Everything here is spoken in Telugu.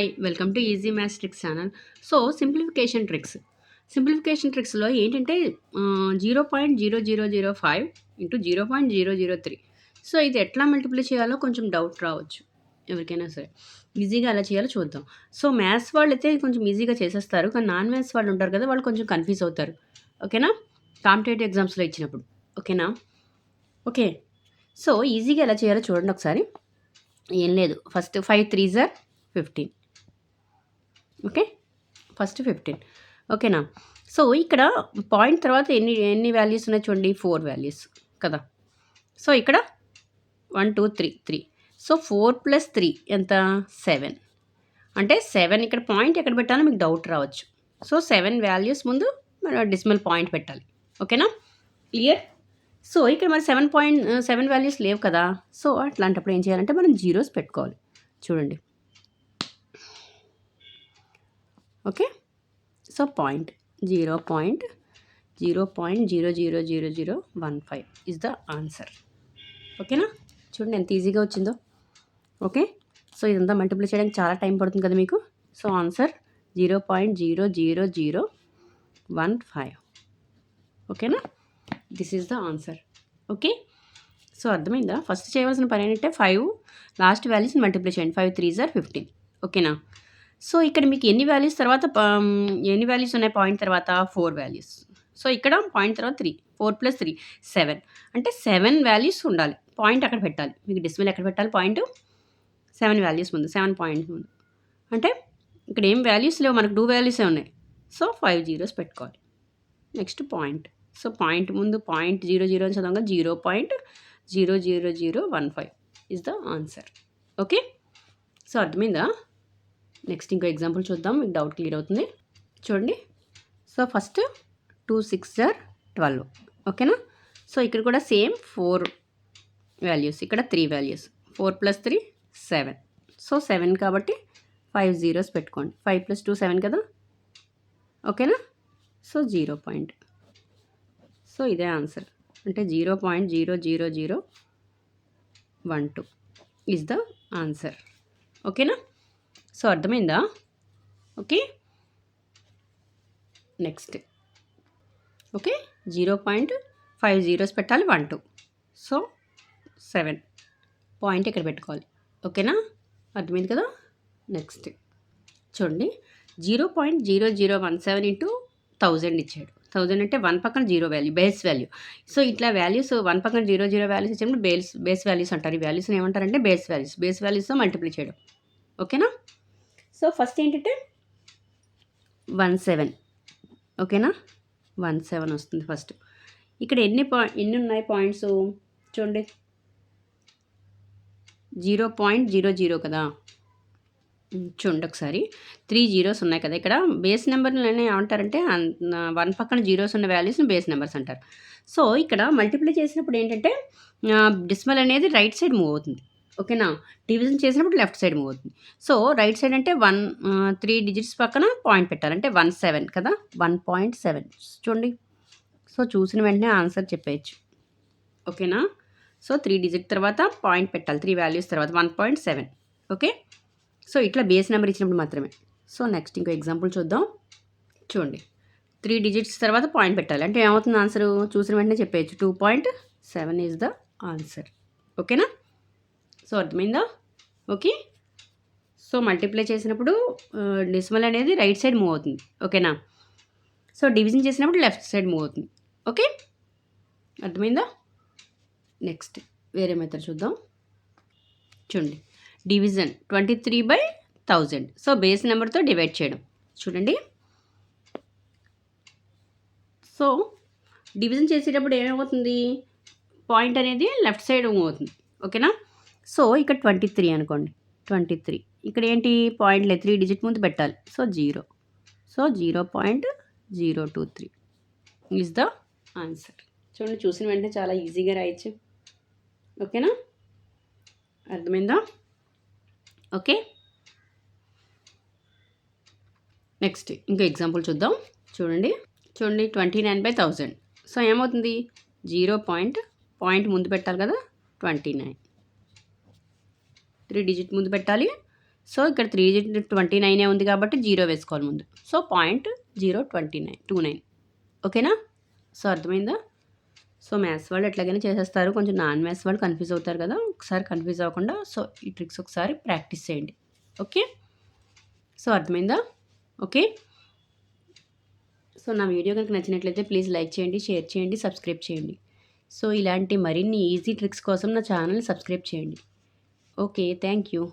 Hi welcome to easy maths tricks channel. So simplification ట్రిక్స్లో ఏంటంటే 0.0005 ఇంటూ 0.003. సో ఇది ఎట్లా మల్టిప్లై చేయాలో కొంచెం డౌట్ రావచ్చు ఎవరికైనా సరే. ఈజీగా ఎలా చేయాలో చూద్దాం. సో మ్యాథ్స్ వాళ్ళు అయితే కొంచెం ఈజీగా చేసేస్తారు, కానీ నాన్ మ్యాథ్స్ వాళ్ళు ఉంటారు కదా, వాళ్ళు కొంచెం కన్ఫ్యూజ్ అవుతారు. ఓకేనా, కాంపిటేటివ్ ఎగ్జామ్స్లో ఇచ్చినప్పుడు. ఓకేనా, ఓకే. సో ఈజీగా ఎలా చేయాలో చూడండి ఒకసారి. ఏం లేదు, first 5 3s are 15. Okay, first 15. ఓకేనా. సో ఇక్కడ పాయింట్ తర్వాత ఎన్ని ఎన్ని వాల్యూస్ ఉన్నాయి చూడండి, 4 వాల్యూస్ కదా. సో ఇక్కడ 1 2 3 3. సో 4 + 3 ఎంత, 7. అంటే 7 ఇక్కడ పాయింట్ ఎక్కడ పెట్టాలో మీకు డౌట్ రావచ్చు. సో 7 వాల్యూస్ ముందు మనం డెసిమల్ పాయింట్ పెట్టాలి. ఓకేనా, క్లియర్. సో ఇక్కడ మరి 7 వాల్యూస్ లేవు కదా. సో అట్లాంటప్పుడు ఏం చేయాలంటే మనం జీరోస్ పెట్టుకోవాలి. చూడండి, okay. So point 0.000015 is the answer. ఓకేనా, చూడండి ఎంత ఈజీగా వచ్చిందో. ఓకే, సో ఇదంతా మల్టిప్లై చేయడానికి చాలా టైం పడుతుంది కదా మీకు. So answer 0.00015. ఓకేనా, this is the answer. Okay, so అర్థమైందా. ఫస్ట్ చేయవలసిన పని ఏంటంటే 5 లాస్ట్ వాల్యూస్ని మల్టిప్లై చేయండి. 5 3s are 15. ఓకేనా. సో ఇక్కడ మీకు ఎన్ని వాల్యూస్ తర్వాత ఎన్ని వాల్యూస్ ఉన్నాయి పాయింట్ తర్వాత, 4 వాల్యూస్. సో ఇక్కడ పాయింట్ తర్వాత 3, 4 + 3 7. అంటే 7 వాల్యూస్ ఉండాలి, పాయింట్ అక్కడ పెట్టాలి. మీకు డెసిమల్ ఎక్కడ పెట్టాలి, పాయింట్ 7 వాల్యూస్ ముందు, 7 పాయింట్స్ ముందు. అంటే ఇక్కడ ఏం వాల్యూస్ లేవు, మనకు 2 వాల్యూసే ఉన్నాయి. సో 5 జీరోస్ పెట్టుకోవాలి. Next point. సో పాయింట్ ముందు పాయింట్ 00 అని చదవంగా 0.00015 is the answer. Okay, so అర్థమైందా. నెక్స్ట్ ఇంకో ఎగ్జాంపుల్ చూద్దాం, మీకు డౌట్ క్లియర్ అవుతుంది. చూడండి, సో ఫస్ట్ 2 6s are 12. ఓకేనా. సో ఇక్కడ కూడా సేమ్ 4 వాల్యూస్, ఇక్కడ 3 వాల్యూస్. 4 + 3 7. సో 7 కాబట్టి 5 జీరోస్ పెట్టుకోండి. 5 + 2 7 కదా. ఓకేనా, సో 0 పాయింట్. సో ఇదే ఆన్సర్, అంటే 0.00012 ఈజ్ ద ఆన్సర్. ఓకేనా, సో అర్థమైందా. Okay, next. ఓకే, 0.5 జీరోస్ పెట్టాలి, 1 2. సో 7 పాయింట్ ఇక్కడ పెట్టుకోవాలి. ఓకేనా, అర్థమైంది కదా. నెక్స్ట్ చూడండి, 0.0017 ఇంటూ 1000 ఇచ్చాడు. 1000 అంటే 1 పక్కన 0 వాల్యూ, బేస్ వాల్యూ. సో ఇట్లా వాల్యూస్ 1 పక్కన 0 వాల్యూస్ ఇచ్చినప్పుడు బేస్ వాల్యూస్ అంటారు. ఈ వాల్యూస్ని ఏమంటారంటే బేస్ వాల్యూస్తో మల్టిప్లై చేయడం. ఓకేనా. సో ఫస్ట్ ఏంటంటే 17. ఓకేనా, 17 వస్తుంది ఫస్ట్. ఇక్కడ ఎన్ని ఉన్నాయి పాయింట్స్ చూడండి, 0.00 కదా. చూడండి ఒకసారి, 3 జీరోస్ ఉన్నాయి కదా. ఇక్కడ బేస్ నెంబర్లని ఏమంటారంటే 1 పక్కన జీరోస్ ఉన్న వాల్యూస్ని బేస్ నెంబర్స్ అంటారు. సో ఇక్కడ మల్టిప్లై చేసినప్పుడు ఏంటంటే డెసిమల్ అనేది రైట్ సైడ్ మూవ్ అవుతుంది. ఓకేనా, డివిజన్ చేసినప్పుడు లెఫ్ట్ సైడ్ మూవ్ అవుతుంది. సో రైట్ సైడ్ అంటే 3 డిజిట్స్ పక్కన పాయింట్ పెట్టాలి, అంటే 17 కదా. 1.7 చూడండి. సో చూసిన వెంటనే ఆన్సర్ చెప్పేయచ్చు. ఓకేనా, సో 3 డిజిట్ తర్వాత పాయింట్ పెట్టాలి, 3 వాల్యూస్ తర్వాత 1.7. ఓకే, సో ఇట్లా బేస్ నెంబర్ ఇచ్చినప్పుడు మాత్రమే. సో నెక్స్ట్ ఇంకో ఎగ్జాంపుల్ చూద్దాం. చూడండి, 3 డిజిట్స్ తర్వాత పాయింట్ పెట్టాలి, అంటే ఏమవుతుంది ఆన్సర్ చూసిన వెంటనే చెప్పేయచ్చు. 2.7 ఈజ్ ద ఆన్సర్. ఓకేనా, సో అర్థమైందా. ఓకే, సో మల్టిప్లై చేసినప్పుడు డెసిమల్ అనేది రైట్ సైడ్ మూవ్ అవుతుంది. ఓకేనా, సో డివిజన్ చేసినప్పుడు లెఫ్ట్ సైడ్ మూవ్ అవుతుంది. ఓకే, అర్థమైందా. నెక్స్ట్ వేరే మెథడ్ చూద్దాం. చూడండి, డివిజన్ 23/1000. సో బేస్ నెంబర్తో డివైడ్ చేయడం. చూడండి, సో డివిజన్ చేసేటప్పుడు ఏమవుతుంది, పాయింట్ అనేది లెఫ్ట్ సైడ్ మూవ్ అవుతుంది. ఓకేనా, సో ఇక్కడ 23 అనుకోండి, 23. ఇక్కడ ఏంటి పాయింట్ లేదు, 3 డిజిట్ ముందు పెట్టాలి. So 0. So 0.023 is the answer. చూడండి, చూసిన వెంటనే చాలా ఈజీగా రాయొచ్చు. ఓకేనా, అర్థమైందా. ఓకే, నెక్స్ట్ ఇంకో ఎగ్జాంపుల్ చూద్దాం. చూడండి 29/1000. సో ఏమవుతుంది, 0 పాయింట్ ముందు పెట్టాలి కదా, 29. 3 డిజిట్ ముందు పెట్టాలి. సో ఇక్కడ 329 ఉంది కాబట్టి 0 వేసుకోవాలి ముందు. సో 0.029 ఓకేనా? సో అర్థమైందా? సో మ్యాథ్స్ వాళ్ళు ఎట్లాగైనా చేసేస్తారు. కొంచెం నాన్ మ్యాథ్స్ వాళ్ళు కన్ఫ్యూజ్ అవుతారు కదా! ఒకసారి కన్ఫ్యూజ్ అవ్వకుండా సో ఈ ట్రిక్స్ ఒకసారి ప్రాక్టీస్ చేయండి. ఓకే. సో అర్థమైందా? ఓకే. సో నా వీడియో కనుక నచ్చినట్లయితే ప్లీజ్ లైక్ చేయండి, షేర్ చేయండి, సబ్స్క్రైబ్ చేయండి. సో ఇలాంటి మరిన్ని ఈజీ ట్రిక్స్ కోసం నా ఛానల్ని సబ్స్క్రైబ్ చేయండి. ఓకే. Thank you.